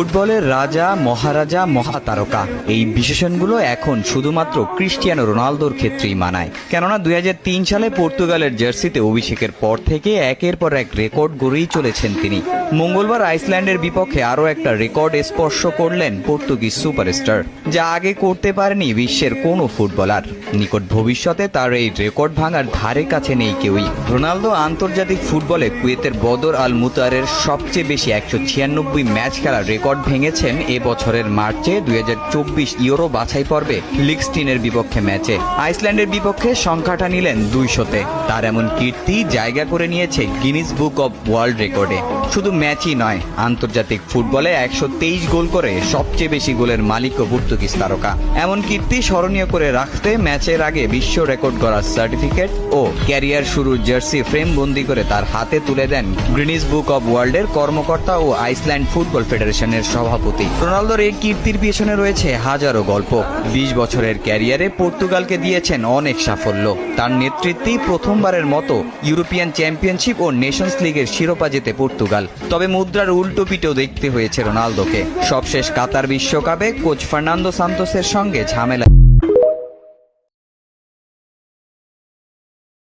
ফুটবলের রাজা, মহারাজা, মহাতারকা এই বিশেষণগুলো এখন শুধুমাত্র ক্রিস্টিয়ানো রোনালদোর ক্ষেত্রেই মানায়। কেননা 2003 সালে পর্তুগালের জার্সিতে অভিষেকের পর থেকে একের পর এক রেকর্ড গড়েই চলেছেন তিনি। মঙ্গলবার আইসল্যান্ডের বিপক্ষে আরও একটা রেকর্ড স্পর্শ করলেন পর্তুগিজ সুপারস্টার, যা আগে করতে পারেনি বিশ্বের কোনো ফুটবলার। নিকট ভবিষ্যতে তার এই রেকর্ড ভাঙার ধারে কাছে নেই কেউই। রোনালদো আন্তর্জাতিক ফুটবলে কুয়েতের বদর আল মুতারের সবচেয়ে বেশি 196 ম্যাচ খেলার রেকর্ড ভেঙেছেন এ বছরের মার্চে 2024 ইউরো বাছাই পর্বে লিগস্টিনের বিপক্ষে ম্যাচে। আইসল্যান্ডের বিপক্ষে সংখ্যাটা নিলেন 200-তে। তার এমন কীর্তি জায়গা করে নিয়েছে গিনিস বুক অব ওয়ার্ল্ড রেকর্ডে। শুধু ম্যাচই নয়, আন্তর্জাতিক ফুটবলে 123 গোল করে সবচেয়ে বেশি গোলের মালিকও পর্তুগিজ তারকা। এমন কীর্তি স্মরণীয় করে রাখতে ম্যাচের আগে বিশ্ব রেকর্ড গড়ার সার্টিফিকেট ও ক্যারিয়ার শুরুর জার্সি ফ্রেম বন্দি করে তার হাতে তুলে দেন গিনিস বুক অব ওয়ার্ল্ডের কর্মকর্তা ও আইসল্যান্ড ফুটবল ফেডারেশনের সভাপতি। রোনালদোর এই কীর্তির পিছনে রয়েছে হাজারো গল্প। 20 বছরের ক্যারিয়ারে পর্তুগালকে দিয়েছেন অনেক সাফল্য। তার নেতৃত্বেই প্রথমবারের মতো ইউরোপিয়ান চ্যাম্পিয়নশিপ ও নেশনস লিগের শিরোপা জেতে পর্তুগাল। তবে মুদ্রার উল্টো পিঠেও দেখতে হয়েছে রোনালদোকে। সবশেষ কাতার বিশ্বকাপে কোচ ফার্নান্দো সান্তোসের সঙ্গে ঝামেলা।